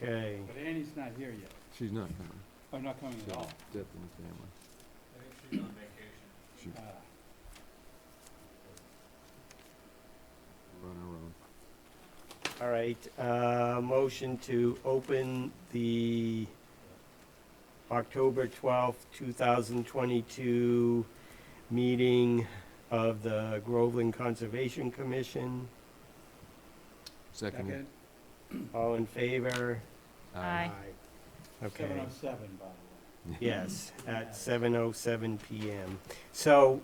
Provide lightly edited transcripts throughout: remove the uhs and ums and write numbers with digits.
Okay. But Annie's not here yet. She's not coming. Oh, not coming at all. Death in the family. I think she's on vacation. She Ah. run her own. All right, motion to open the October 12th, 2022 meeting of the Groveland Conservation Commission. Second. All in favor? Aye. Okay. 7:07, by the way. Yes, at 7:07 PM. So,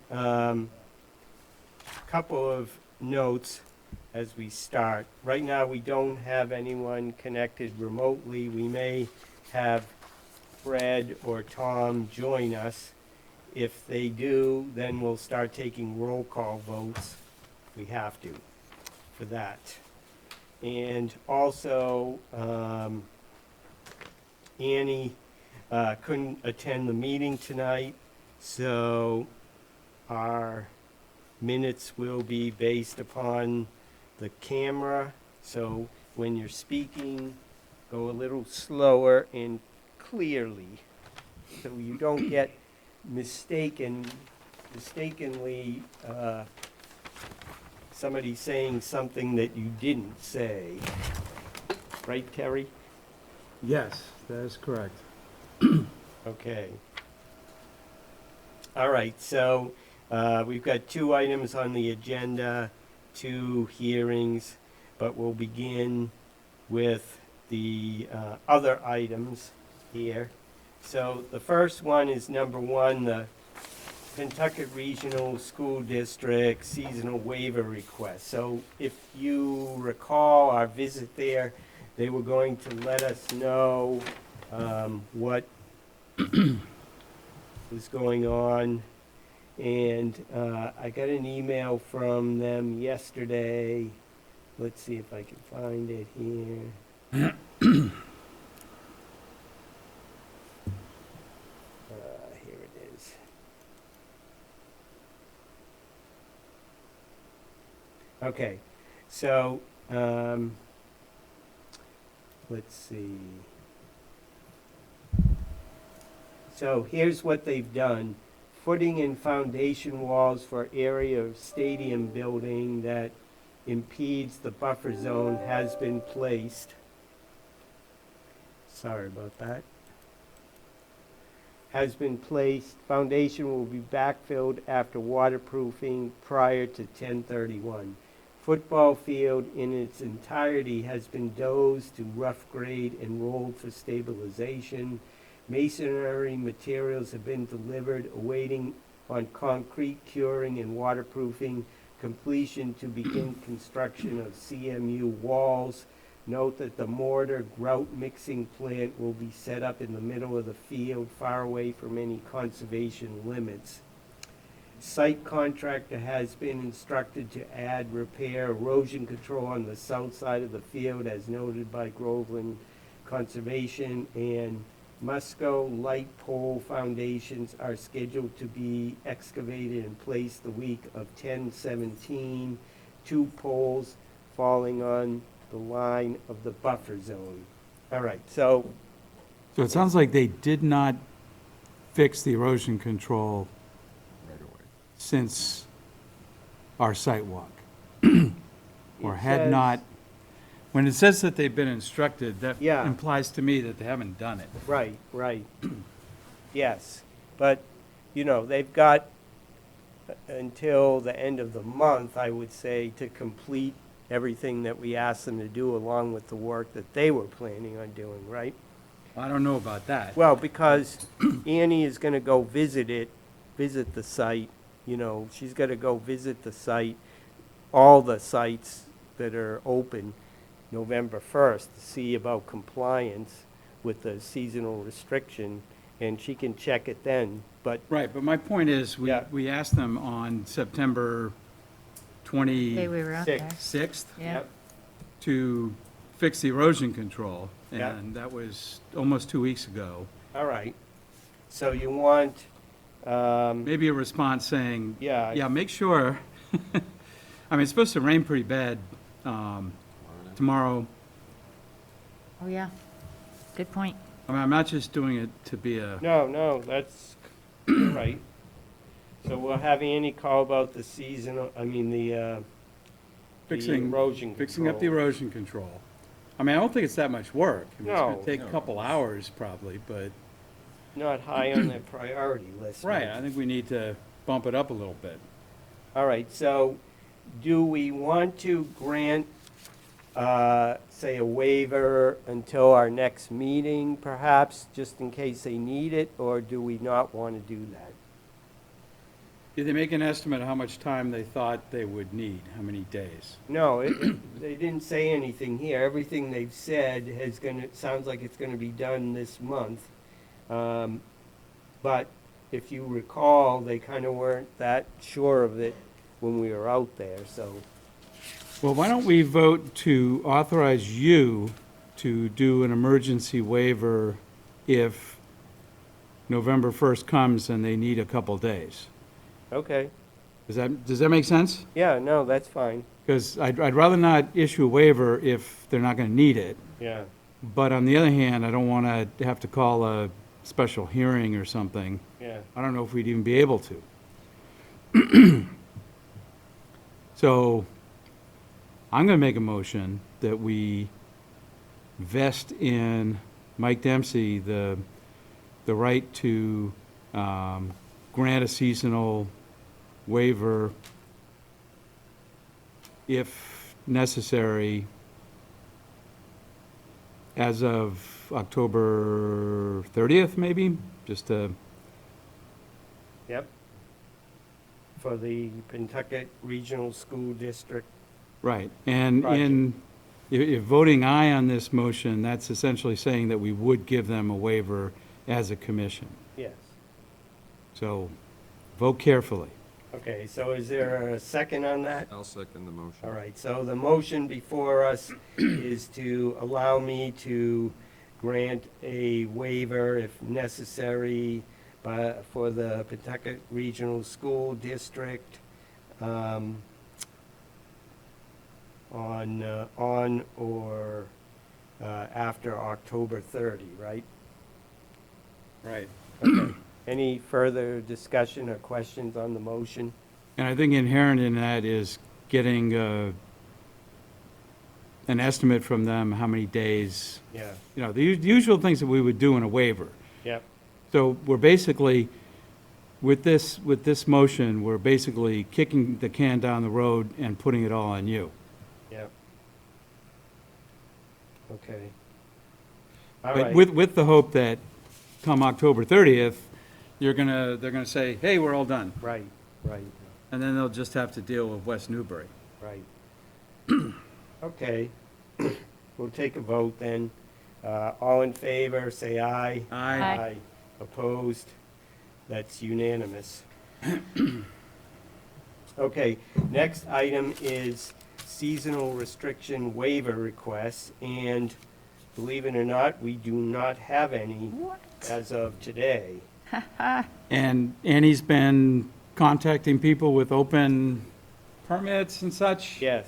couple of notes as we start. Right now, we don't have anyone connected remotely. We may have Fred or Tom join us. If they do, then we'll start taking roll call votes. We have to for that. And also, Annie couldn't attend the meeting tonight, so our minutes will be based upon the camera. So when you're speaking, go a little slower and clearly, so you don't get mistakenly somebody saying something that you didn't say. Right, Terry? Yes, that is correct. Okay. All right, so we've got 2 items on the agenda, 2 hearings, but we'll begin with the other items here. So the first one is number 1, the Pentucket Regional School District seasonal waiver request. So if you recall our visit there, they were going to let us know what was going on. And I got an email from them yesterday. Let's see if I can find it here. Here it is. Okay, so let's see. So here's what they've done. Footing and foundation walls for area of stadium building that impedes the buffer zone has been placed. Sorry about that. Has been placed. Foundation will be backfilled after waterproofing prior to 10/31. Football field in its entirety has been dozed to rough grade and rolled for stabilization. Masonry materials have been delivered, awaiting on concrete curing and waterproofing completion to begin construction of CMU walls. Note that the mortar grout mixing plant will be set up in the middle of the field, far away from any conservation limits. Site contractor has been instructed to add repair erosion control on the south side of the field as noted by Groveland Conservation, and Musco light pole foundations are scheduled to be excavated and placed the week of 10/17. 2 poles falling on the line of the buffer zone. All right, so So it sounds like they did not fix the erosion control Right away. since our site walk. Or it had says- not, when it says that they've been instructed, that Yeah. implies to me that they haven't done it. Right, right. Yes, but, you know, they've got until the end of the month, I would say, to complete everything that we asked them to do along with the work that they were planning on doing, right? I don't know about that. Well, because Annie is gonna go visit the site, you know, she's gotta go visit the site, all the sites that are open November 1st to see about compliance with the seasonal restriction, and she can check it then, but, Right, but my point is, Yeah. we asked them on September Hey, we were out there. 26th Yeah. yep, to fix the erosion control, Yeah. and that was almost 2 weeks ago. all right. So you want, Maybe a response saying, yeah. yeah, make sure, I mean, it's supposed to rain pretty bad tomorrow, Oh, yeah. Good point. I mean, I'm not just doing it to be a, No, that's you're right. So we'll have Annie call about the seasonal, the fixing, erosion fixing up the control. erosion control. I mean, I don't think it's that much work. I mean, it's No. gonna take a No. couple hours probably, but, Not high on their priority list. right, maybe. I think we need to bump it up a little bit. All right, so do we want to grant, say, a waiver until our next meeting, perhaps, just in case they need it, or do we not want to do that? Did they make an estimate of how much time they thought they would need, how many days? No, they didn't say anything here. Everything they've said sounds like it's gonna be done this month. But if you recall, they kind of weren't that sure of it when we were out there, so. Well, why don't we vote to authorize you to do an emergency waiver if November 1st comes and they need a couple days? Okay, Does that make sense? yeah, no, that's fine, Because I'd rather not issue a waiver if they're not going to need it. yeah. But on the other hand, I don't want to have to call a special hearing or something. Yeah, I don't know if we'd even be able to. So I'm going to make a motion that we vest in Mike Dempsey the right to grant a seasonal waiver if necessary as of October 30th, maybe, just to, yep. For the Pentucket Regional School District, right. And Project. if voting aye on this motion, that's essentially saying that we would give them a waiver as a commission. yes. So vote carefully. Okay, so is there a second on that? I'll second the motion. All right, so the motion before us is to allow me to grant a waiver if necessary for the Pentucket Regional School District on or after October 30, right? Right. Okay. Any further discussion or questions on the motion? And I think inherent in that is getting an estimate from them, how many days, Yeah, the usual things that we would do in a waiver. yep, So we're basically, with this motion, we're basically kicking the can down the road and putting it all on you. yep. Okay. All But right. with the hope that come October 30th, they're gonna say, hey, we're all done. Right, right, And then they'll just have to deal with West Newbury. right. Okay, we'll take a vote then. All in favor, say aye. Aye. Opposed? That's unanimous. Okay, next item is seasonal restriction waiver requests, and believe it or not, we do not have any as of today. And Annie's been contacting people with open permits and such? Yes,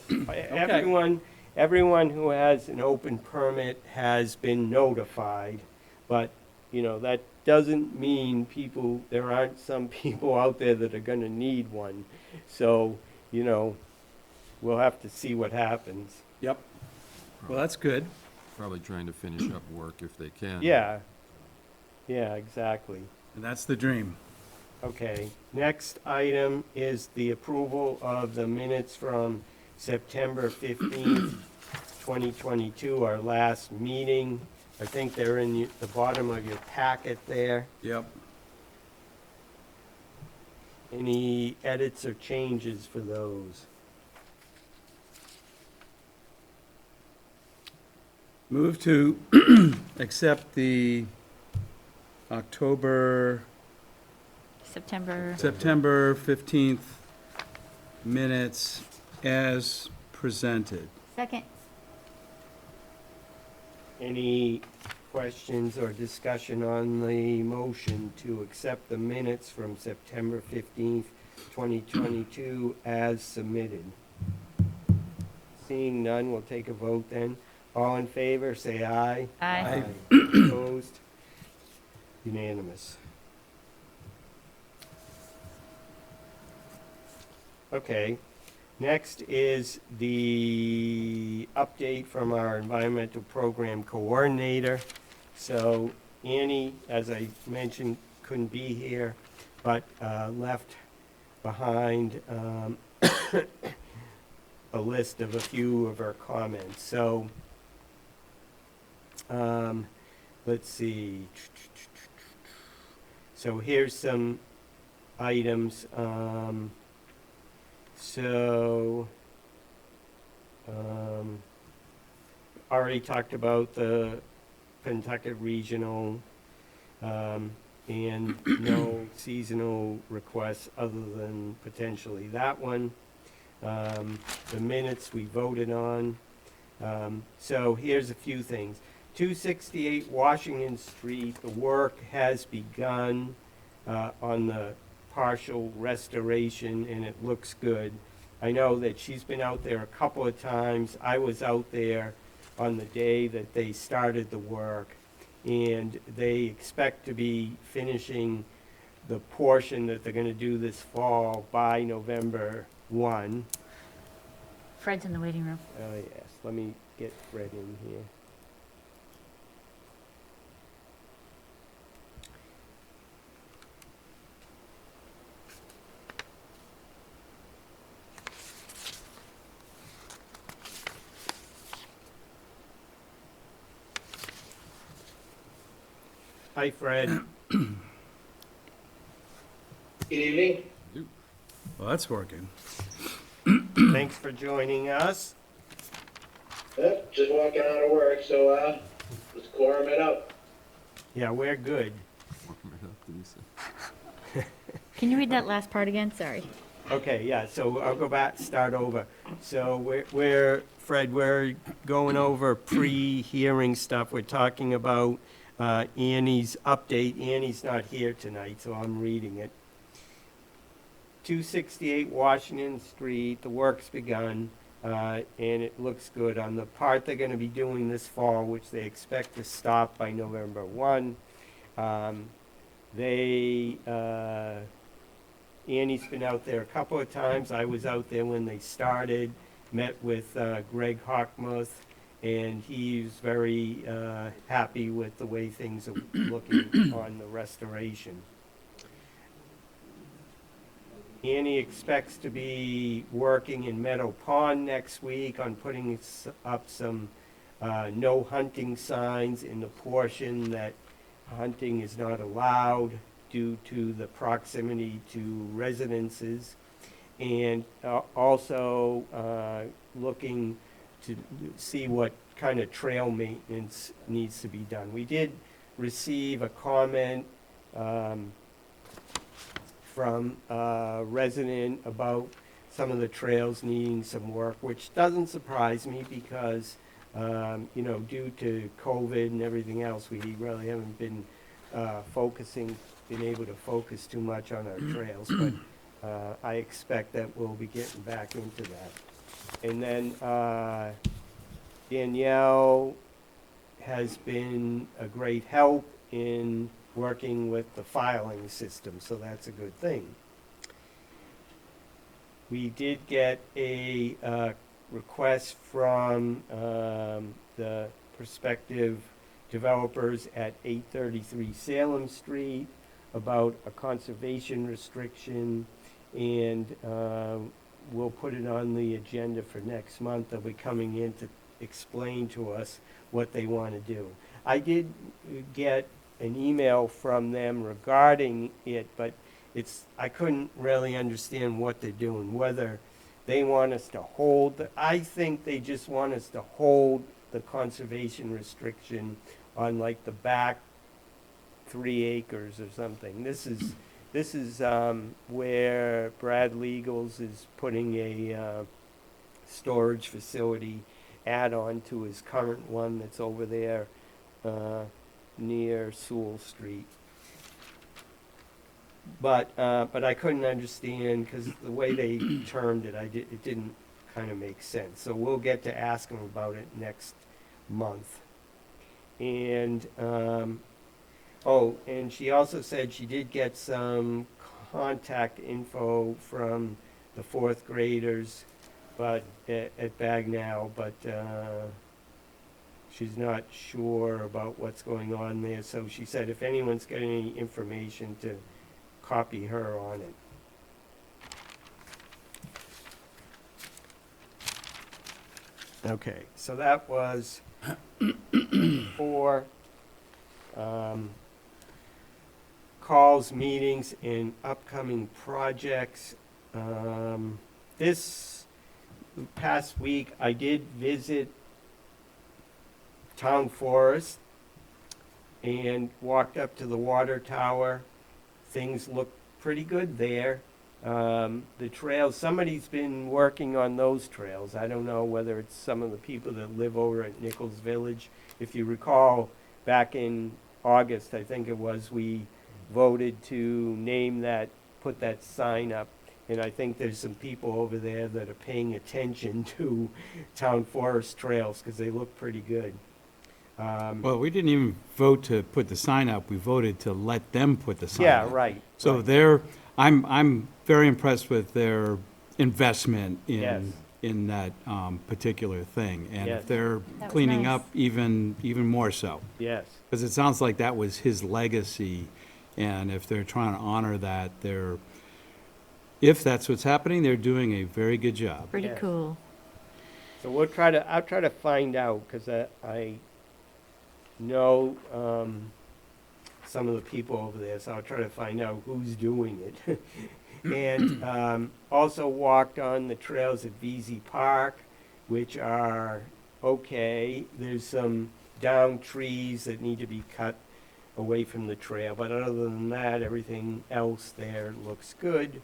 everyone who has an open permit has been notified, but, that doesn't mean there aren't some people out there that are gonna need one. So, we'll have to see what happens. Yep. Well, that's good. Probably trying to finish up work if they can. Yeah, exactly. And that's the dream. Okay, next item is the approval of the minutes from September 15th, 2022, our last meeting. I think they're in the bottom of your packet there. Yep. Any edits or changes for those? Move to accept the September 15th minutes as presented. Second. Any questions or discussion on the motion to accept the minutes from September 15th, 2022 as submitted? Seeing none, we'll take a vote then. All in favor, say aye. Aye. Opposed? Unanimous. Okay, next is the update from our environmental program coordinator. So Annie, as I mentioned, couldn't be here, but left behind a list of a few of her comments. So let's see. So here's some items. Already talked about the Pentucket Regional, and no seasonal requests other than potentially that one. The minutes we voted on. So here's a few things. 268 Washington Street, the work has begun on the partial restoration, and it looks good. I know that she's been out there a couple of times. I was out there on the day that they started the work, and they expect to be finishing the portion that they're gonna do this fall by November 1. Fred's in the waiting room. Oh, yes, let me get Fred in here. Hi, Fred. Good evening. Well, that's working. Thanks for joining us. Yep, just walking out of work, so let's quorum it up. Yeah, we're good. Can you read that last part again? Sorry. Okay, yeah, so I'll go back, start over. So Fred, we're going over pre-hearing stuff. We're talking about Annie's update. Annie's not here tonight, so I'm reading it. 268 Washington Street, the work's begun, and it looks good. On the part they're gonna be doing this fall, which they expect to stop by November 1, Annie's been out there a couple of times. I was out there when they started, met with Greg Hockmuth, and he's very happy with the way things are looking on the restoration. Annie expects to be working in Meadow Pond next week on putting up some no hunting signs in the portion that hunting is not allowed due to the proximity to residences, and also looking to see what kind of trail maintenance needs to be done. We did receive a comment from a resident about some of the trails needing some work, which doesn't surprise me because, due to COVID and everything else, we really haven't been been able to focus too much on our trails, but I expect that we'll be getting back into that. And then Danielle has been a great help in working with the filing system, so that's a good thing. We did get a request from the prospective developers at 833 Salem Street about a conservation restriction, and we'll put it on the agenda for next month. They'll be coming in to explain to us what they want to do. I did get an email from them regarding it, but I couldn't really understand what they're doing, whether they want us to hold, I think they just want us to hold the conservation restriction on like the back 3 acres or something. This is where Brad Legals is putting a storage facility add-on to his current one that's over there near Sewell Street. But I couldn't understand, because the way they termed it, it didn't kind of make sense. So we'll get to ask them about it next month. And, oh, and she also said she did get some contact info from the fourth graders, but at Bagnell, but she's not sure about what's going on there. So she said if anyone's got any information to copy her on it. Okay, so that was for calls, meetings, and upcoming projects. This past week, I did visit Town Forest and walked up to the water tower. Things look pretty good there. The trails, somebody's been working on those trails. I don't know whether it's some of the people that live over at Nichols Village. If you recall, back in August, I think it was, we voted to name that, put that sign up. And I think there's some people over there that are paying attention to Town Forest trails because they look pretty good. Well, we didn't even vote to put the sign up, we voted to let them put the sign Yeah, up. right. So right. they're, I'm very impressed with their investment Yes. in that particular thing. And Yes. if they're That was cleaning nice. up, even more so. Yes. Because it sounds like that was his legacy, and if they're trying to honor that, if that's what's happening, they're doing a very good job. Pretty Yes. cool. So I'll try to find out, because I know some of the people over there, so I'll try to find out who's doing it. And also walked on the trails at VZ Park, which are okay. There's some down trees that need to be cut away from the trail, but other than that, everything else there looks good.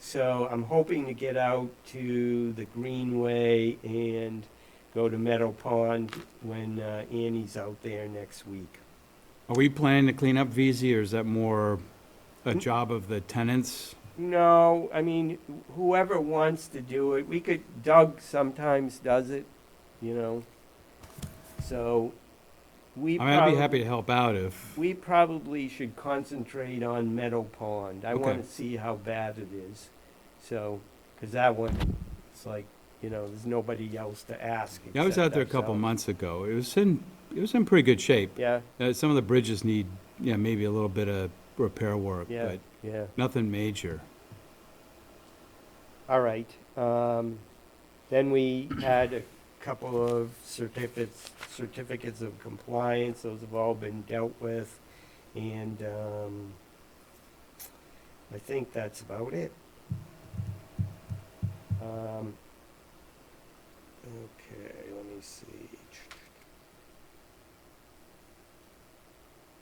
So I'm hoping to get out to the Greenway and go to Meadow Pond when Annie's out there next week. Are we planning to clean up VZ, or is that more a job of the tenants? No, I mean, whoever wants to do it, Doug sometimes does it, you know. So we I mean, I'd be happy to help out if, we probably should concentrate on Meadow Pond. I Okay. want to see how bad it is. So, because that one, it's like, you know, there's nobody else to ask. I was except out there a couple ourselves. months ago. It was in pretty good shape. Yeah, Some of the bridges need, maybe a little bit of repair work, yeah, but yeah. nothing major. All right. Then we had a couple of certificates of compliance. Those have all been dealt with. And I think that's about it. Okay, let me see.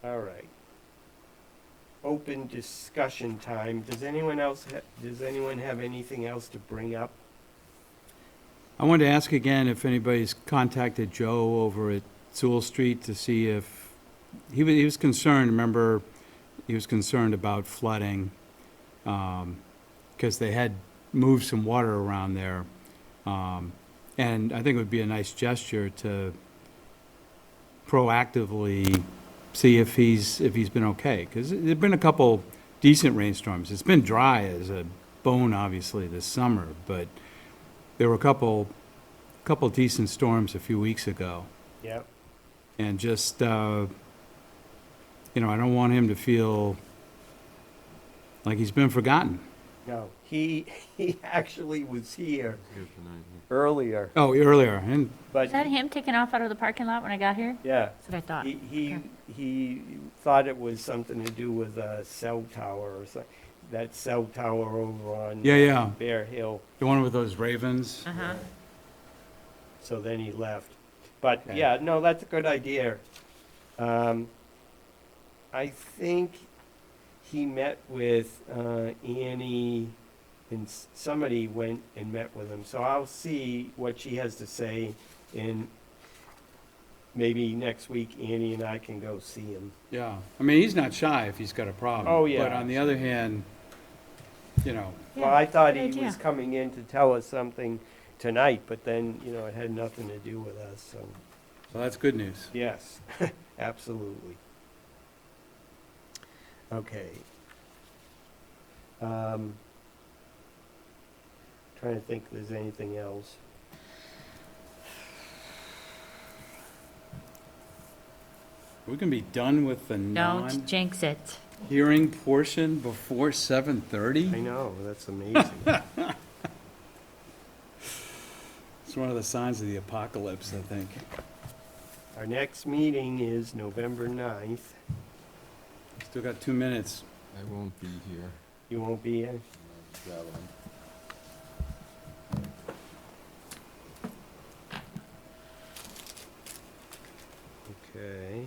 All right. Open discussion time. Does anyone have anything else to bring up? I wanted to ask again if anybody's contacted Joe over at Sewell Street to see if, he was concerned, remember, he was concerned about flooding, because they had moved some water around there. And I think it would be a nice gesture to proactively see if he's been okay, because there've been a couple decent rainstorms. It's been dry as a bone, obviously, this summer, but there were a couple decent storms a few weeks ago. Yep. And just, I don't want him to feel like he's been forgotten. No, he actually was here Here tonight, earlier, Oh, earlier, and but Was that him taking off out of the parking lot when I got here? yeah, That's what I thought. he thought it was something to do with a cell tower or something. That cell tower over on Yeah. Bear Hill. the one with those ravens. Uh-huh. So then he left. But Okay. yeah, no, that's a good idea. I think he met with Annie, and somebody went and met with him. So I'll see what she has to say, and maybe next week Annie and I can go see him. Yeah, I mean, he's not shy if he's got a problem. Oh, yeah. But on the other hand, Well, Yeah, I thought good he was idea. coming in to tell us something tonight, but then, it had nothing to do with us, so. Well, that's good news. Yes, absolutely. Okay. Trying to think if there's anything else. We're gonna be done with the Don't jinx it. non-hearing portion before 7:30? I know, that's amazing. It's one of the signs of the apocalypse, I think. Our next meeting is November 9th. Still got 2 minutes. I won't be here. You won't be here? I'm traveling. Okay.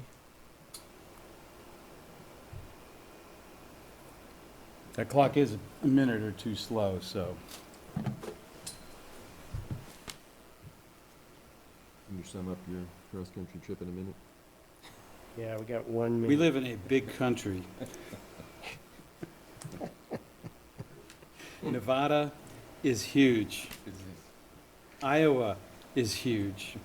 That clock is a minute or two slow, so. Can you sum up your cross-country trip in a minute? Yeah, we got 1 minute. We live in a big country. Nevada is huge. Iowa is huge.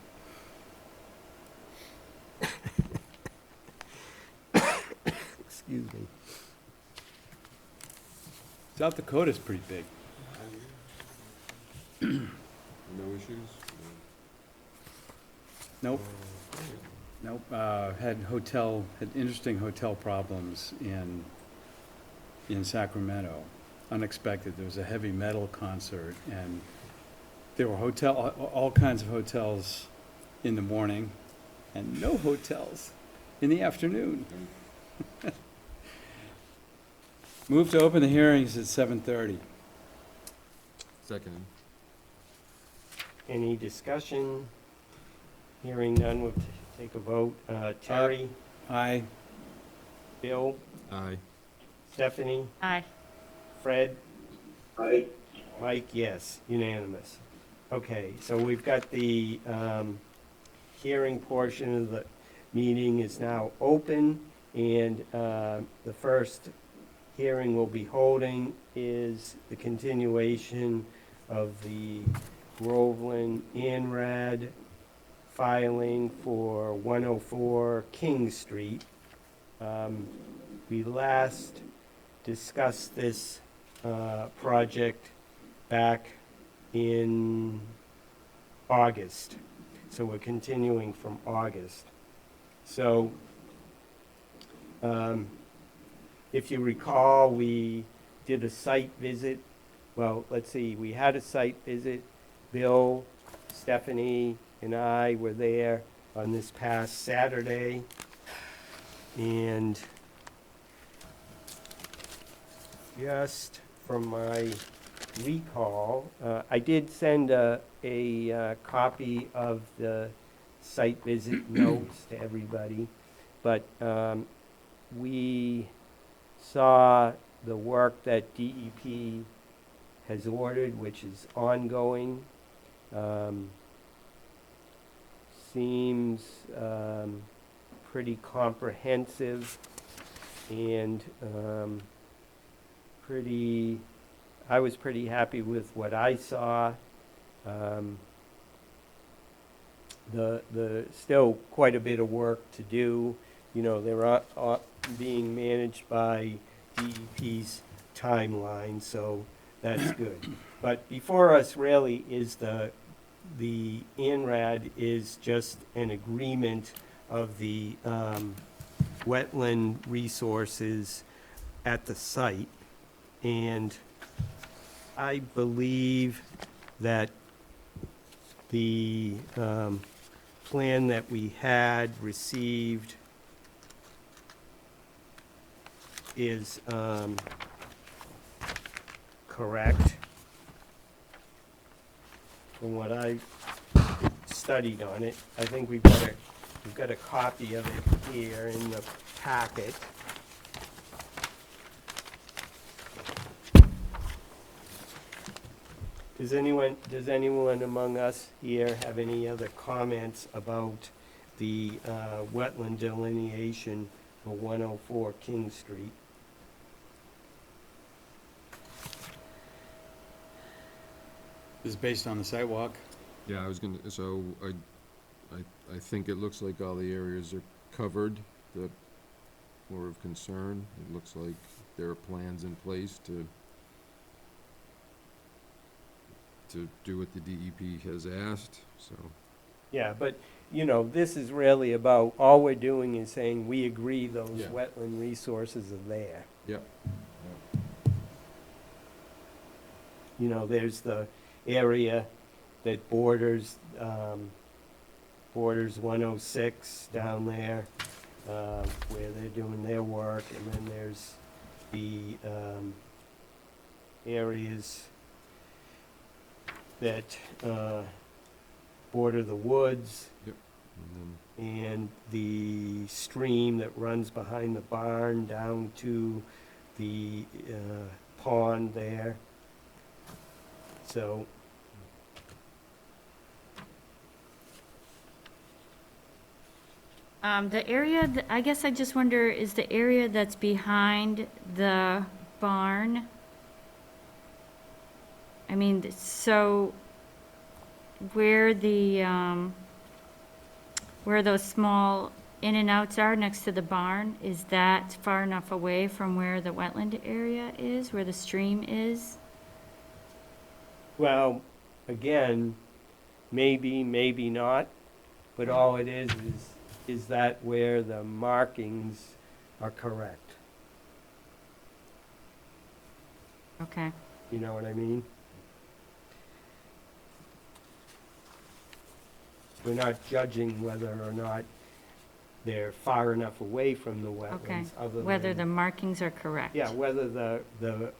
Excuse me. South Dakota's pretty big. No issues? Nope. Nope, had interesting hotel problems in Sacramento. Unexpected, there was a heavy metal concert, and there were all kinds of hotels in the morning, and no hotels in the afternoon. Move to open the hearings at 7:30. Second. Any discussion? Hearing none, we'll take a vote. Terry, Aye. Bill, Aye. Stephanie, Aye. Fred, Aye. Mike, yes, unanimous. Okay, so we've got the hearing portion of the meeting is now open, and the first hearing we'll be holding is the continuation of the Groveland Inrad filing for 104 King Street. We last discussed this project back in August, so we're continuing from August. So, if you recall, we did a site visit. Well, let's see, we had a site visit. Bill, Stephanie, and I were there on this past Saturday. And just from my recall, I did send a copy of the site visit notes to everybody, but we saw the work that DEP has ordered, which is ongoing. Seems pretty comprehensive and I was pretty happy with what I saw. The still quite a bit of work to do. You know, they're being managed by DEP's timeline, so that's good. But before us really is the Inrad is just an agreement of the wetland resources at the site. And I believe that the plan that we had received is correct from what I studied on it. I think we've got a copy of it here in the packet. Does anyone among us here have any other comments about the wetland delineation for 104 King Street? This is based on the sidewalk. Yeah, I was gonna, so I think it looks like all the areas are covered that were of concern. It looks like there are plans in place to do what the DEP has asked, so. Yeah, but, you know, this is really about, all we're doing is saying we agree those Yeah. wetland resources are there. Yep. You know, there's the area that borders 106 down there, where they're doing their work, and then there's the areas that border the woods, And then and the stream that runs behind the barn down to the pond there. So, The area, I guess I just wonder, is the area that's behind the barn? I mean, so where where those small in and outs are next to the barn, is that far enough away from where the wetland area is, where the stream is? well, again, maybe, maybe not, but all it is that where the markings are correct. Okay, You know what I mean? We're not judging whether or not they're far enough away from the okay. wetlands, other Whether the than, markings are correct? yeah, whether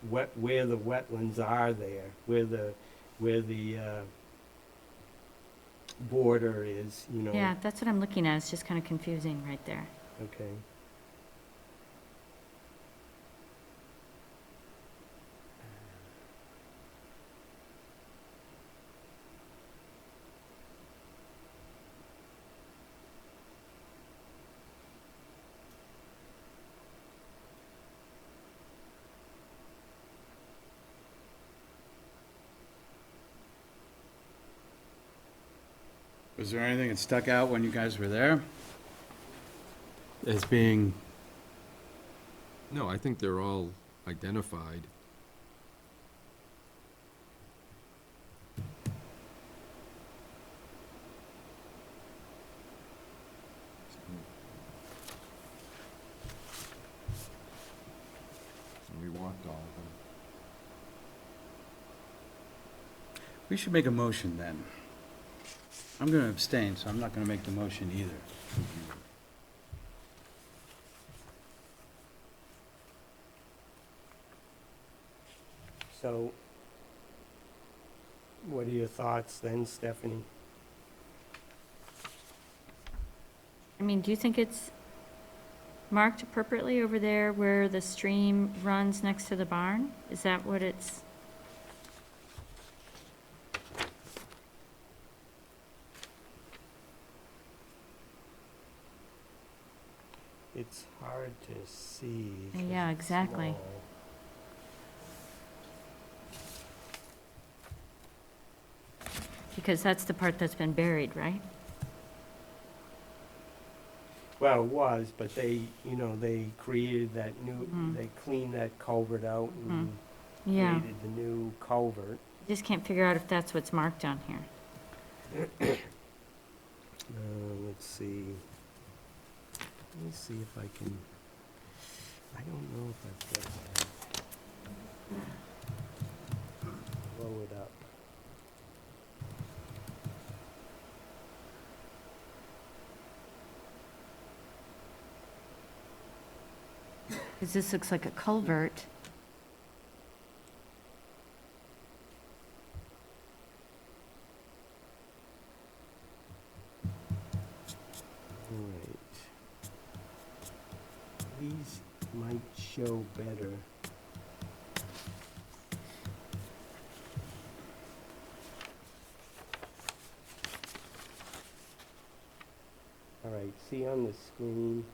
where the wetlands are there, where the border is, you know. Yeah, that's what I'm looking at, it's just kind of confusing right there. Okay. Was there anything that stuck out when you guys were there? As being, No, I think they're all identified. So we walked all of them. we should make a motion then. I'm gonna abstain, so I'm not gonna make the motion either. So, what are your thoughts then, Stephanie? I mean, do you think it's marked appropriately over there where the stream runs next to the barn? Is that what it's? It's hard to see. 'cause Yeah, it's exactly. small. Because that's the part that's been buried, right? Well, it was, but they, you know, they created that new, Mhm. they cleaned that culvert out and Yeah, created the new culvert. just can't figure out if that's what's marked on here. Let's see. Let me see if I can, I don't know if I've got that. Blow it up. Because this looks like a culvert. All right. These might show better. All right, see on the screen?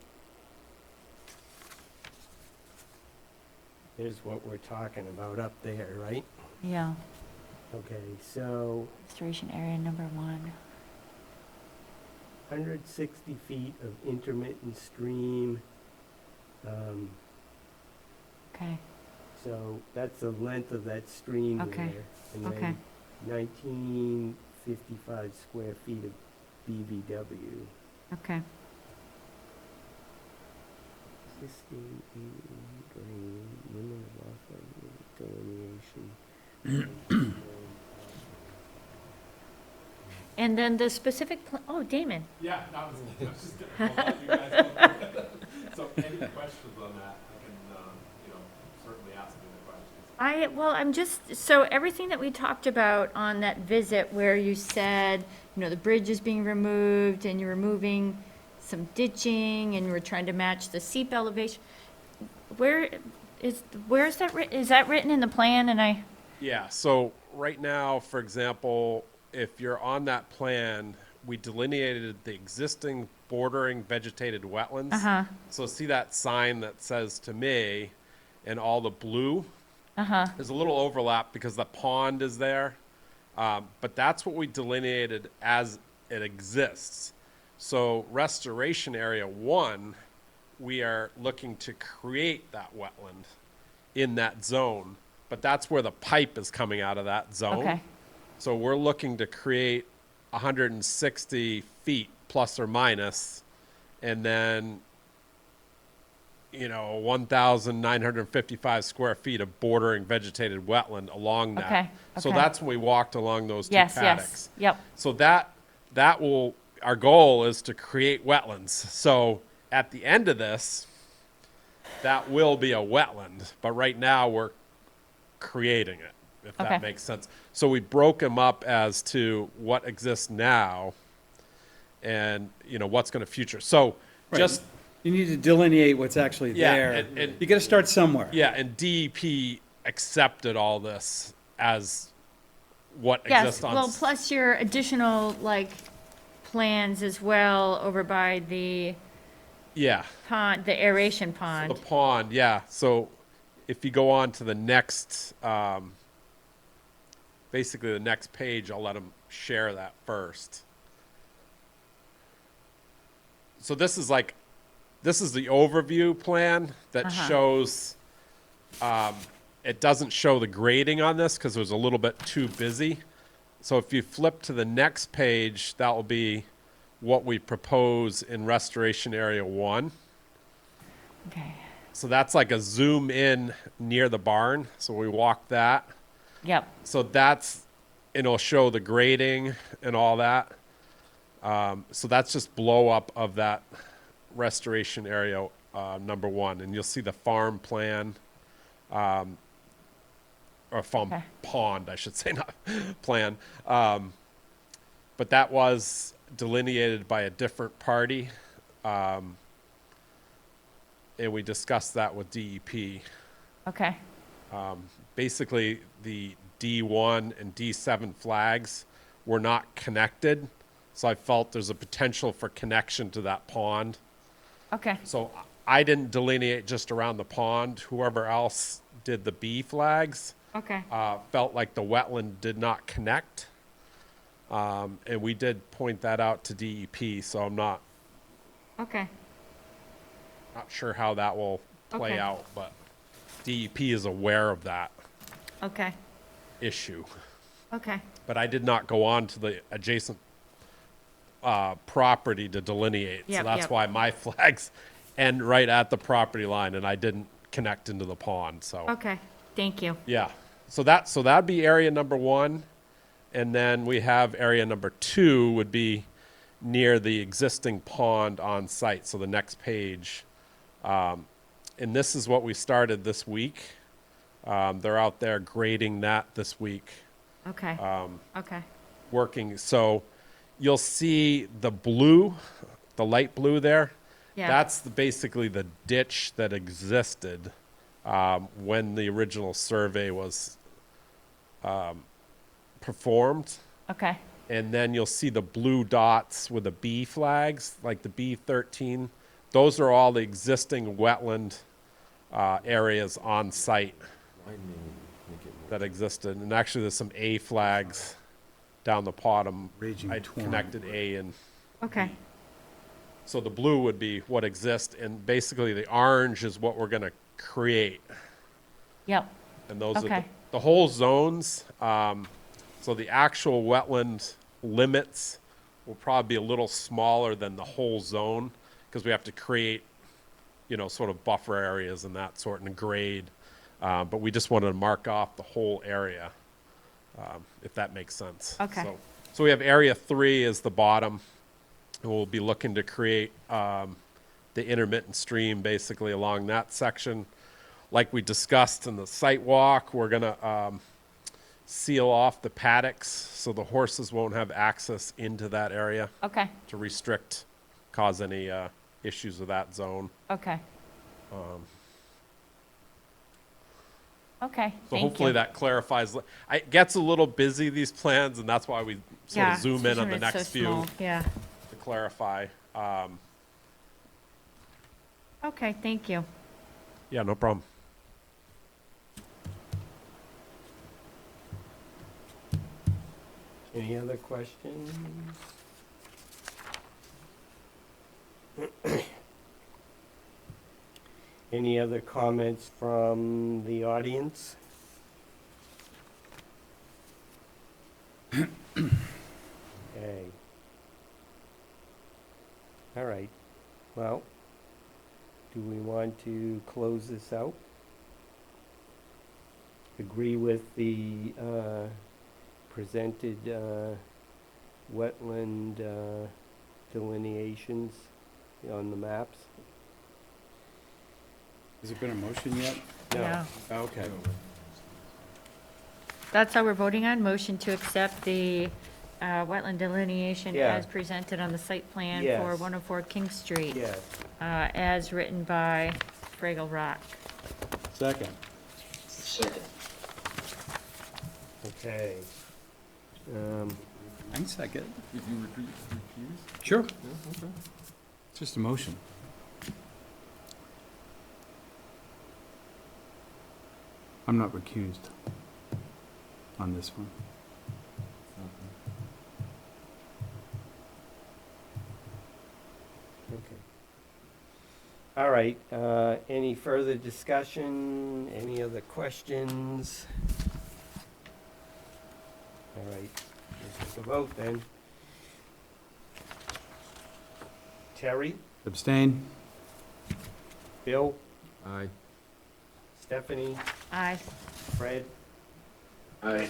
There's what we're talking about up there, right? Yeah, Okay, so, restoration area number 1. 160 feet of intermittent stream. Okay, So that's the length of that stream Okay, there. And okay. then 1955 square feet of BVW. okay. Existing drain, minimum delineation. And then the specific, oh, Damon, Yeah, that was just gonna let you guys go. So any questions on that, I can, certainly ask me the questions. I'm just, so everything that we talked about on that visit where you said, the bridge is being removed and you're removing some ditching and we're trying to match the seep elevation, where is that written? Is that written in the plan? And Yeah, so right now, for example, if you're on that plan, we delineated the existing bordering vegetated wetlands. Uh-huh. So see that sign that says "to me" and all the blue? There's a little overlap because the pond is there. But that's what we delineated as it exists. So restoration area 1, we are looking to create that wetland in that zone, but that's where the pipe is coming out of that zone. Okay. So we're looking to create 160 feet plus or minus, and then 1,955 square feet of bordering vegetated wetland along that. Okay, So okay. that's when we walked along those two yes, paddocks. yep, So that will, our goal is to create wetlands. So at the end of this, that will be a wetland, but right now we're creating it, if Okay. that makes sense. So we broke them up as to what exists now and, what's going to future. So Right. just, You need to delineate what's actually Yeah, there. and- You gotta start somewhere. yeah, and DEP accepted all this as what yes, exists on. well, plus your additional, plans as well over by the Yeah. pond, the aeration The pond. pond, yeah. So if you go on to the next, basically the next page, I'll let them share that first. So this is the overview plan that shows, it doesn't show the grading on this because it was a little bit too busy. So if you flip to the next page, that will be what we propose in restoration area 1. Okay, So that's like a zoom in near the barn. So we walk that. yep, So it'll show the grading and all that. So that's just blow up of that restoration area number 1. And you'll see the farm plan, or farm Okay. pond, I should say, not plan. But that was delineated by a different party. And we discussed that with DEP. okay, Basically, the D1 and D7 flags were not connected, so I felt there's a potential for connection to that pond. okay, So I didn't delineate just around the pond. Whoever else did the B flags okay, felt like the wetland did not connect. And we did point that out to DEP, so I'm not okay, sure how that will play Okay. out, but DEP is aware of that okay, issue. okay, But I did not go on to the adjacent property to delineate. Yep, So that's yep. why my flags end right at the property line, and I didn't connect into the pond. So okay, thank you. yeah, so that'd be area number 1, and then we have area number 2 would be near the existing pond on site. So the next page, and this is what we started this week. They're out there grading that this week. Okay, okay, Working. So you'll see the blue, the light blue there. yeah, That's basically the ditch that existed when the original survey was performed. okay, And then you'll see the blue dots with the B flags, like the B13. Those are all the existing wetland areas on site that existed. And actually, there's some A flags down the bottom. Raging I torrent. connected A and okay, So the blue would be what exists, and basically the orange is what we're gonna create. Yep, And those are Okay. the whole zones. So the actual wetland limits will probably be a little smaller than the whole zone, because we have to create, sort of buffer areas and that sort and grade. But we just wanted to mark off the whole area, if that makes sense. Okay. So we have area 3 is the bottom, and we'll be looking to create the intermittent stream basically along that section. Like we discussed in the site walk, we're gonna seal off the paddocks so the horses won't have access into that area okay, to cause any issues with that zone. okay. Okay, So thank hopefully you. that clarifies. It gets a little busy, these plans, and that's why we sort Yeah, of zoom in on the especially when it's next so few small. Yeah, to clarify. okay, thank you. Yeah, no problem. Any other questions? Any other comments from the audience? Okay. All right. Well, do we want to close this out? Agree with the presented wetland delineations on the maps? Has there been a motion yet? Yeah. Okay. That's how we're voting on, motion to accept the wetland delineation Yeah. as presented on the site plan for Yes. 104 King Street, Yes. as written by Fraggle Rock. Second. Second. Okay. I can second. Did you refuse? Sure. Yeah, okay. It's just a motion. I'm not recused on this one. Okay. All right, any further discussion? Any other questions? All right, let's take a vote then. Terry, Abstain? Bill, Aye. Stephanie, Aye. Fred, Aye.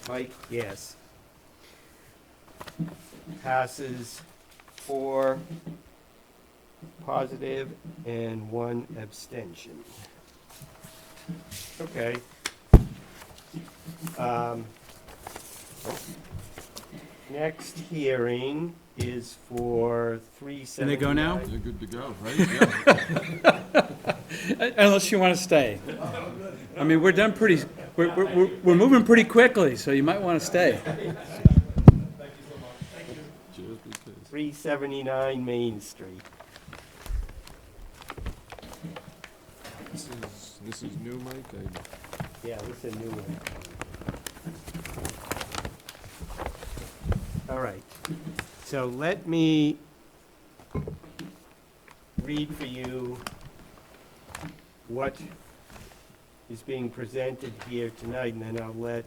Mike, yes. Passes 4 positive and 1 abstention. Okay. Next hearing is for 379. Can they go now? You're good to go, right? Yeah. Unless you want to stay. I mean, we're done pretty, we're moving pretty quickly, so you might want to stay. Just because. 379 Main Street. This is new, Mike? Yeah, this is a new one. All right, so let me read for you what is being presented here tonight, and then I'll let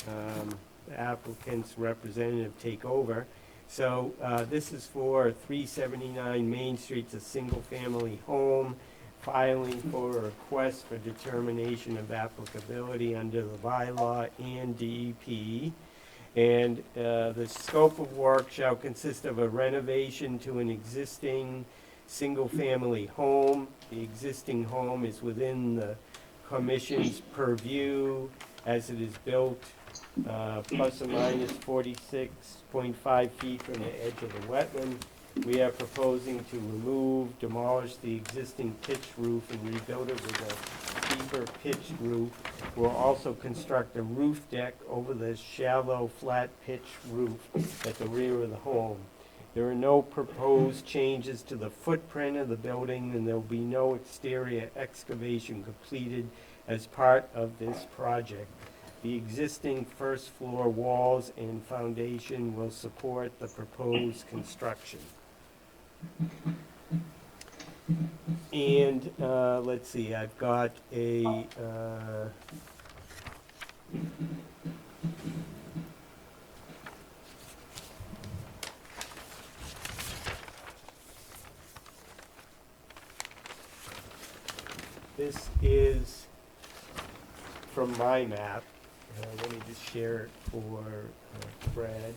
the applicant's representative take over. So this is for 379 Main Street, it's a single-family home, filing for a request for determination of applicability under the bylaw and DEP. And the scope of work shall consist of a renovation to an existing single-family home. The existing home is within the commission's purview as it is built plus or minus 46.5 feet from the edge of the wetland. We are proposing to demolish the existing pitch roof and rebuild it with a steeper pitched roof. We'll also construct a roof deck over the shallow, flat pitch roof at the rear of the home. There are no proposed changes to the footprint of the building, and there will be no exterior excavation completed as part of this project. The existing first floor walls and foundation will support the proposed construction. And, let's see, I've got this is from my map. Let me just share it for Fred.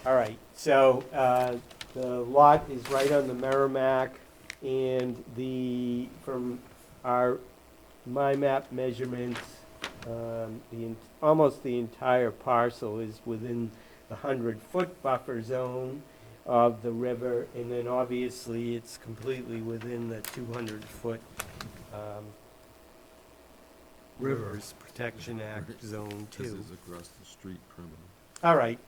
All right, so the lot is right on the Merrimack, and from my map measurements, almost the entire parcel is within the 100-foot buffer zone of the river, and then obviously it's completely within the 200-foot Rivers Protection Act Zone This 2. is across the street perimeter. All right,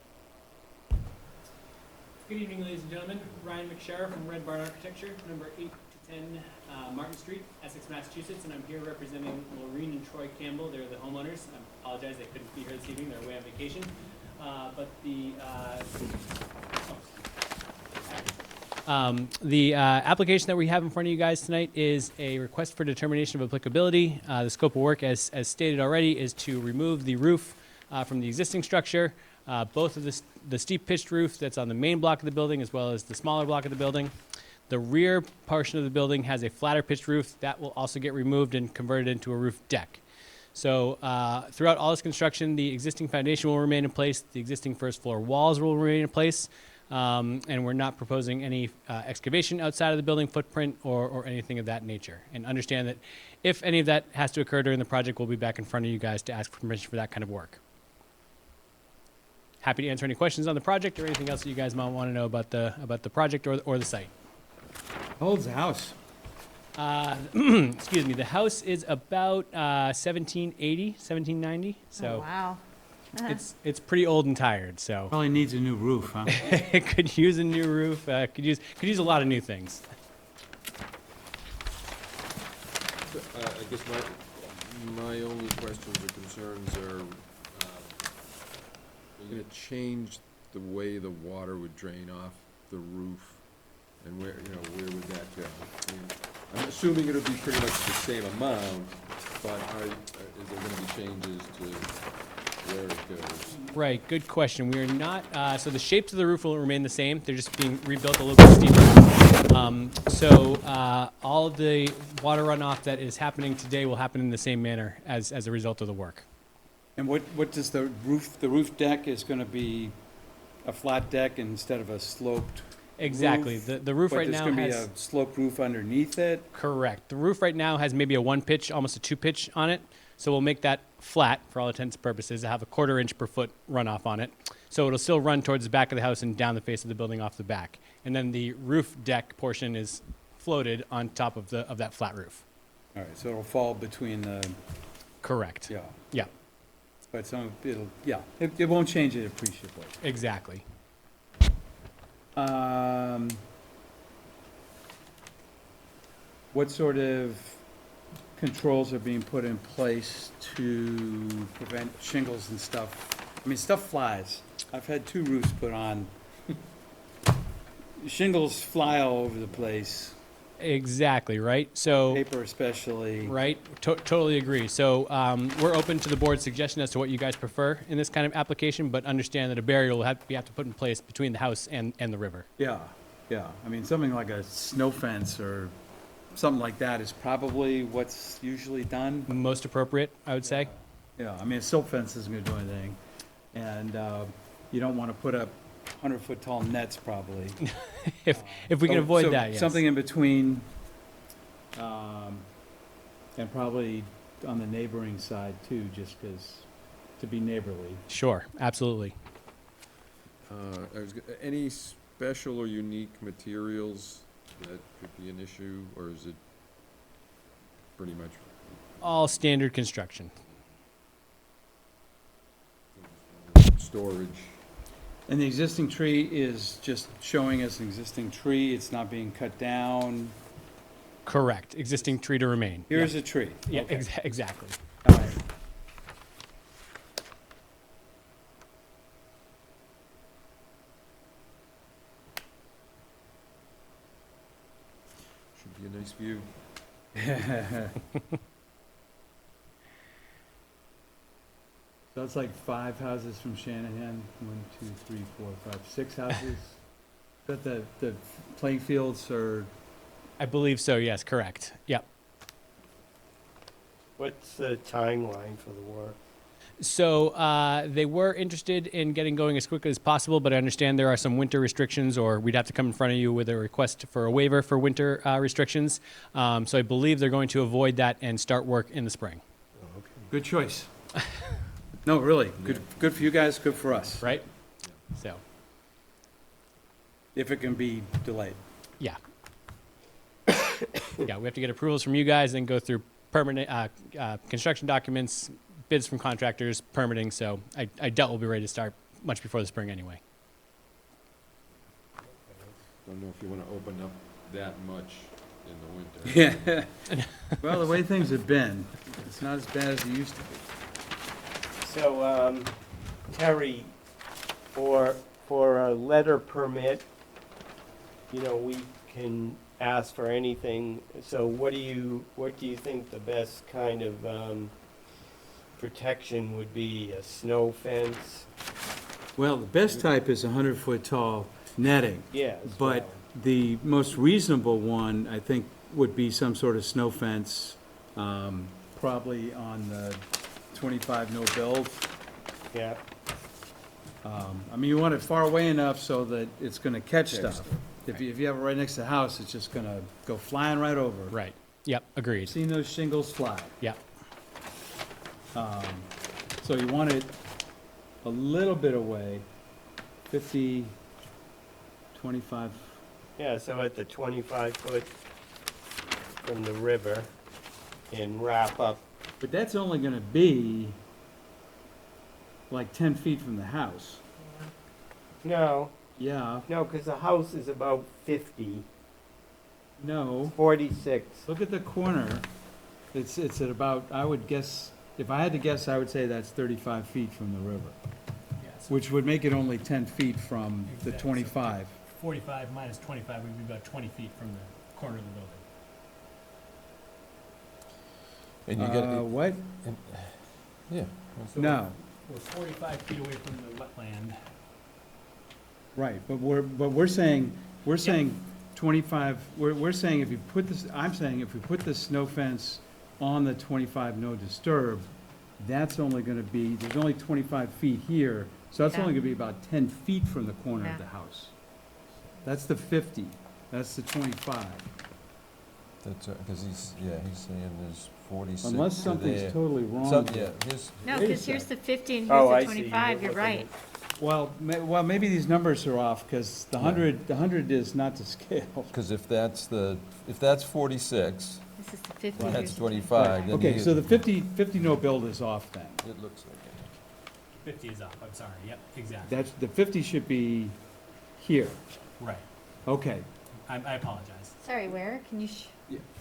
Good evening, ladies and gentlemen. Ryan McSharra from Red Barn Architecture, number 8 to 10 Martin Street, Essex, Massachusetts, and I'm here representing Maureen and Troy Campbell. They're the homeowners. I apologize they couldn't be here this evening. They're away on vacation. The application that we have in front of you guys tonight is a request for determination of applicability. The scope of work, as stated already, is to remove the roof from the existing structure, both of the steep pitched roof that's on the main block of the building as well as the smaller block of the building. The rear portion of the building has a flatter pitched roof that will also get removed and converted into a roof deck. So throughout all this construction, the existing foundation will remain in place, the existing first floor walls will remain in place, and we're not proposing any excavation outside of the building footprint or anything of that nature. And understand that if any of that has to occur during the project, we'll be back in front of you guys to ask for permission for that kind of work. Happy to answer any questions on the project or anything else that you guys might want to know about the project or the site. How old's the house? Excuse me, the house is about 1780, 1790, Oh, so wow. it's pretty old and tired, so Probably needs a new roof, huh? it could use a new roof, could use a lot of new things. I guess my only questions or concerns are you gonna change the way the water would drain off the roof? And where would that go? I mean, I'm assuming it'll be pretty much the same amount, but is there gonna be changes to where it goes? Right, good question. We are not, so the shapes of the roof will remain the same. They're just being rebuilt a little bit steeper. All of the water runoff that is happening today will happen in the same manner as a result of the work. And what does the roof deck is gonna be a flat deck instead of a sloped? Exactly. Roof, The roof right But now there's gonna has. be a sloped roof underneath it? Correct. The roof right now has maybe a 1 pitch, almost a 2 pitch on it. So we'll make that flat for all intents and purposes. Have a 1/4 inch per foot runoff on it. So it'll still run towards the back of the house and down the face of the building off the back. And then the roof deck portion is floated on top of that flat roof. All right, so it'll fall between the, Correct. yeah. Yeah, But it won't change it appreciably. exactly. What sort of controls are being put in place to prevent shingles and stuff? I mean, stuff flies. I've had 2 roofs put on. Shingles fly all over the place, Exactly, right? So, paper especially. right, totally agree. So we're open to the board's suggestion as to what you guys prefer in this kind of application, but understand that a barrier will we have to put in place between the house and the river. Yeah. I mean, something like a snow fence or something like that is probably what's usually done. Most appropriate, I would say. Yeah, I mean, a silt fence isn't gonna do anything. And you don't wanna put up 100-foot tall nets probably. If we can avoid So that, yes. something in between, and probably on the neighboring side too, just 'cause, to be neighborly. Sure, absolutely. Any special or unique materials that could be an issue, or is it pretty much All standard construction. storage? And the existing tree is just showing as an existing tree, it's not being cut down. Correct. Existing tree to remain. Here's a tree. Yeah, Okay. exactly. All right. Should be a nice view. So that's like 5 houses from Shanahan, 1, 2, 3, 4, 5, 6 houses. But the playing fields are, I believe so, yes, correct. Yep. What's the timeline for the work? So they were interested in getting going as quickly as possible, but I understand there are some winter restrictions, or we'd have to come in front of you with a request for a waiver for winter restrictions. So I believe they're going to avoid that and start work in the spring. good choice. No, really, good for you guys, good for us, Right? So, if it can be delayed. yeah. Yeah, we have to get approvals from you guys, then go through permanent construction documents, bids from contractors, permitting. So I doubt we'll be ready to start much before the spring anyway. Don't know if you wanna open up that much in the winter. Yeah. Well, the way things have been, it's not as bad as it used to be. So, Terry, for a letter permit, you know, we can ask for anything. So what do you think the best kind of protection would be? A snow fence? Well, the best type is 100-foot tall netting. Yeah. as But well. the most reasonable one, I think, would be some sort of snow fence, probably on the 25 no build. Yeah, I mean, you want it far away enough so that it's gonna catch Catch stuff. stuff. If you have it right next to the house, it's just gonna go flying right over. Right. Yep, agreed. Seen those shingles fly. Yep. So you want it a little bit away, 50, 25. yeah, so at the 25-foot from the river and wrap up. But that's only gonna be like 10 feet from the house. No, Yeah, no, because the house is about 50, no, 46. look at the corner. It's at about, I would guess, if I had to guess, I would say that's 35 feet from the river, Yes. which would make it only 10 feet from the Exactly. 25. 45 minus 25 would be about 20 feet from the corner of the building. And you get, What? yeah, No, We're 45 feet away from the wetland. right, but we're saying 25, we're saying if you put this, I'm saying if we put the snow fence on the 25 no disturb, that's only gonna be, there's only 25 feet here, so that's Yeah. only gonna be about 10 feet from the corner Yeah. of the house. That's the 50, that's the 25. That's, because he's saying there's 46 Unless to something's there. totally wrong. Some, with yeah, it. his, No, Wait a because here's sec. the 50 and Oh, I here's the see. 25, you're looking right. at- Well, maybe these numbers are off, because the 100 is not to scale. because if that's 46, This is the 50. and here's that's the 25, then Okay, he- so the 50 no build is off then. it looks like it. 50 is up, I'm sorry. Yep, exactly. That's, the 50 should be here. Right. Okay, I apologize. Sorry, where? Can you,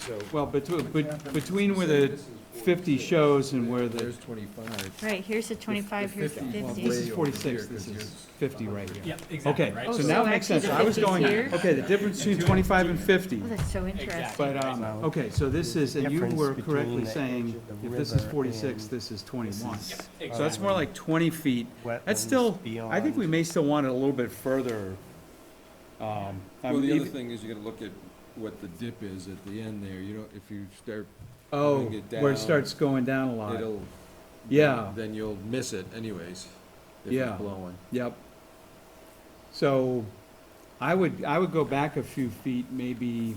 so. well, between where the 50 shows and where the, There's 25. right, here's the 25, here's the 50 is 50. this is way over 46, here, this 'cause is yours- 50 right here. Yep, exactly. Okay, Right. Oh, so so now it makes actually sense. the I was 50 's going, here? okay, the difference between 25 and 50. Oh, that's so interesting. Exactly. But, okay, so this is, and you Difference were between correctly the saying, edge of the if this is river 46, and this is 21. Yep, So that's more like 20 feet. That's still, I think we may still want it a little bit further. I Well, mean, the other even- thing is you gotta look at what the dip is at the end there, you know, if you start Oh, bring it where it down, starts going down a lot. it'll. Yeah. Then you'll miss it anyways, if Yeah. it's blowing. Yep. So I would go back a few feet, maybe.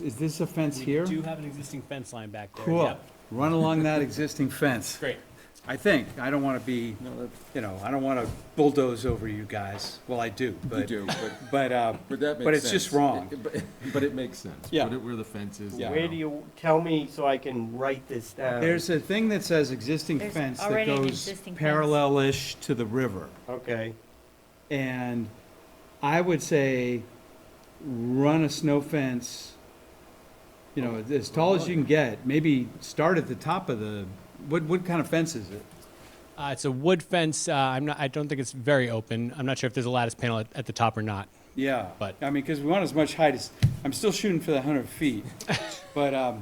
Is this a fence here? We do have an existing fence line back there. Cool. Yep. Run along that existing fence. Great. I think. I don't want to be, I don't want to bulldoze over you guys. Well, I do, You but, do, but, but that makes sense. but it's just wrong. But it makes sense. Yeah. Where the fence is. Yeah. Where do you, tell me so I can write this down. There's a thing that says existing There's fence that already an goes existing fence. parallel-ish to the river. Okay, And I would say, run a snow fence, as tall as you can get. Maybe start at the top of the, what kind of fence is it? It's a wood fence. I don't think it's very open. I'm not sure if there's a lattice panel at the top or not. Yeah. But- I mean, because we want as much height as, I'm still shooting for the 100 feet. But,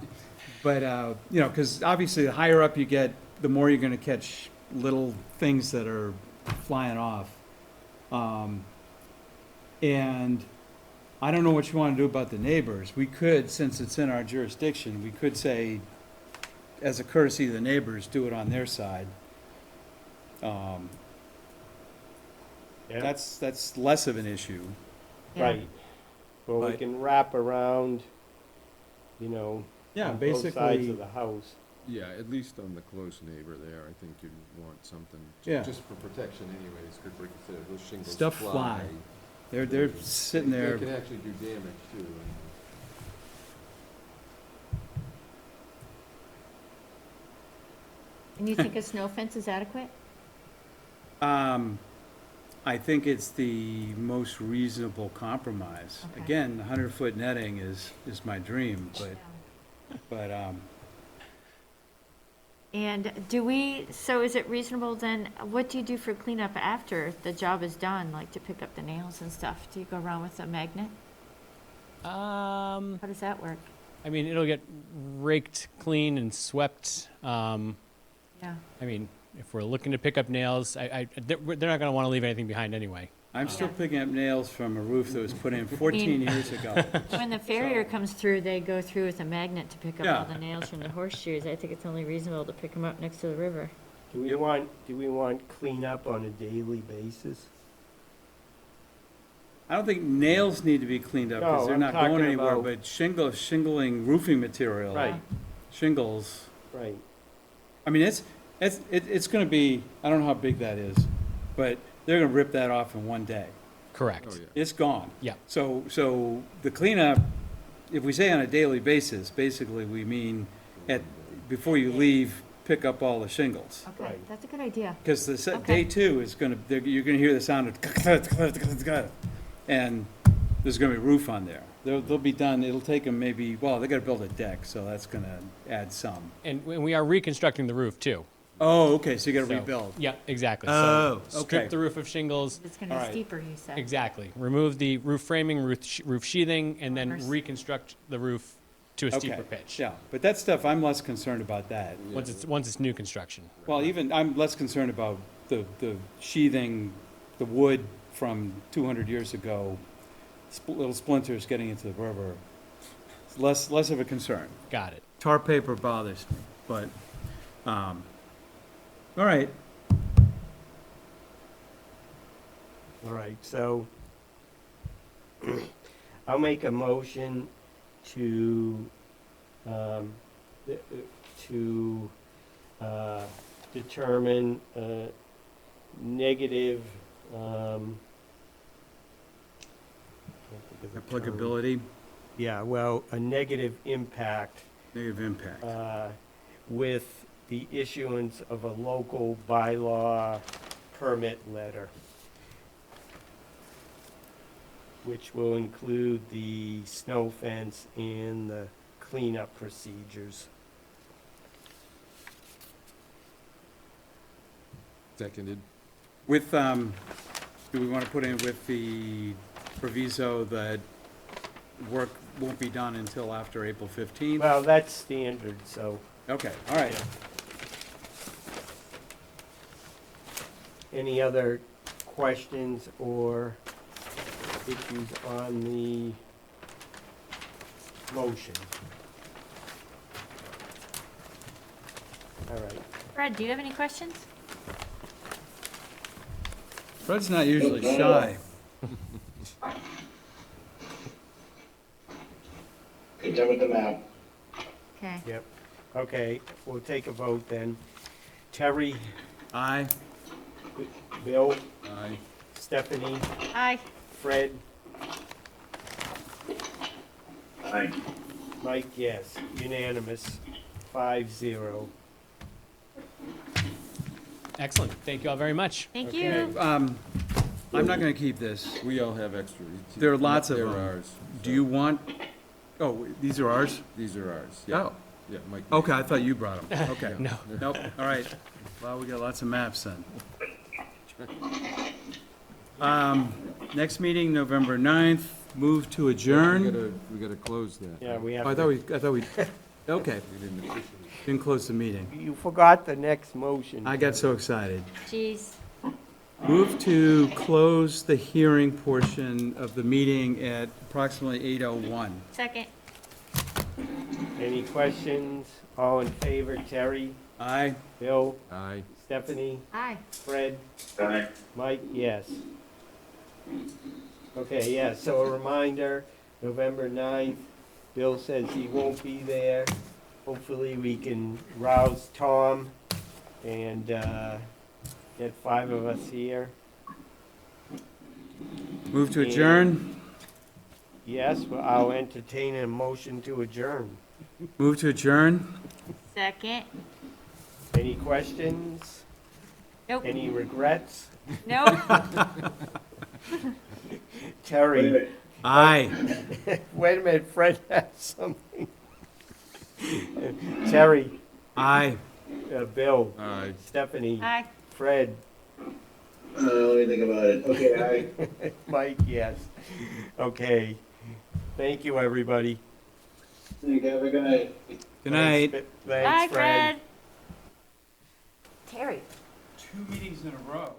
because obviously the higher up you get, the more you're gonna catch little things that are flying off. And I don't know what you want to do about the neighbors. We could, since it's in our jurisdiction, we could say, as a courtesy to the neighbors, do it on their side. yeah, That's less of an issue. Yeah. right. Well, we But- can wrap around, Yeah, on both sides basically, of the house. Yeah, at least on the close neighbor there, I think you'd want something, Yeah. just for protection anyways, because like you said, those shingles Stuff fly. they're sitting They there. can actually do damage too. And you think a snow fence is adequate? I think it's the most reasonable compromise. Okay. Again, 100-foot netting is my dream, but, And so is it reasonable then, what do you do for cleanup after the job is done, like to pick up the nails and stuff? Do you go around with a magnet? How does that work? I mean, it'll get raked clean and swept. Yeah. I mean, if we're looking to pick up nails, they're not going to want to leave anything behind anyway. I'm still Yeah. picking up nails from a roof that was put in 14 years ago. When the farrier comes through, they go through with a magnet to pick up Yeah. all the nails from the horseshoes. I think it's only reasonable to pick them up next to the river. Do we want cleanup on a daily basis? I don't think nails need to be cleaned up because No, they're I'm not going talking anywhere, about- but shingling roofing material. Right. Shingles. Right. I mean, it's gonna be, I don't know how big that is, but they're gonna rip that off in one day. Correct. Oh, yeah. It's gone. Yeah. So the cleanup, if we say on a daily basis, basically we mean before you leave, pick up all the shingles. Okay, Right. that's a good idea. Because Okay. day two is you're gonna hear the sound of and there's gonna be roof on there. They'll be done, it'll take them maybe, well, they gotta build a deck, so that's gonna add some. And we are reconstructing the roof too. Oh, okay, so you gotta So- rebuild. Yeah, exactly. Oh, So okay. strip the roof of shingles. It's gonna All be right. steeper, you said. Exactly. Remove the roof framing, roof sheathing, and then Dormers. reconstruct the roof to a Okay, steeper pitch. yeah, but that stuff, I'm less concerned about that. Once it's new construction. Well, even, I'm less concerned about the sheathing, the wood from 200 years ago, little splinters getting into the river. It's less of a concern. Got it. Tar paper bothers me, but, all right. All right, so I'll make a motion to, determine, negative, can't think of the term. Applicability, Yeah, well, a negative impact, negative impact. with the issuance of a local bylaw permit letter, which will include the snow fence and the cleanup procedures. Seconded. With, do we want to put in with the proviso that work won't be done until after April 15th? Well, that's standard, so Okay, all right. any other questions or issues on the motion? All right. Fred, do you have any questions? Fred's not usually shy. Good done with the map. Okay. Yep. Okay, we'll take a vote then. Terry, Aye. Bill, Aye. Stephanie, Aye. Fred, Aye. Mike, yes, unanimous, 5-0. Excellent. Thank you all very much. Thank Okay. you. I'm not gonna keep this. We all have extra. There are lots of They're them. ours. Do you want, oh, these are ours? These are ours, yeah. Oh, Yeah, Mike. okay, I thought you brought them. Okay. No. Nope, all right. Well, we got lots of maps then. Next meeting, November 9th, move to adjourn. We gotta close that. Yeah, we Oh, have I to. thought we, okay, We didn't officially. didn't close the meeting. You forgot the next motion. I got so excited. Jeez. Move to close the hearing portion of the meeting at approximately 8:01. Second. Any questions? All in favor, Terry, Aye. Bill, Aye. Stephanie, Aye. Fred, Aye. Mike, yes. Okay, yeah, so a reminder, November 9th, Bill says he won't be there. Hopefully we can rouse Tom and get 5 of us here. Move to adjourn. Yes, well, I'll entertain a motion to adjourn. Move to adjourn. Second. Any questions? Nope. Any regrets? Nope. Wait a Terry, minute. Aye. wait a minute, Fred has something. Terry, Aye. Bill, Aye. Stephanie, Aye. Fred, Let me think about it. Okay, aye. Mike, yes. Okay. Thank you, everybody. Thank you. Have a good night. Good night. Bye, Thanks, Fred. Fred. Terry. 2 meetings in a row.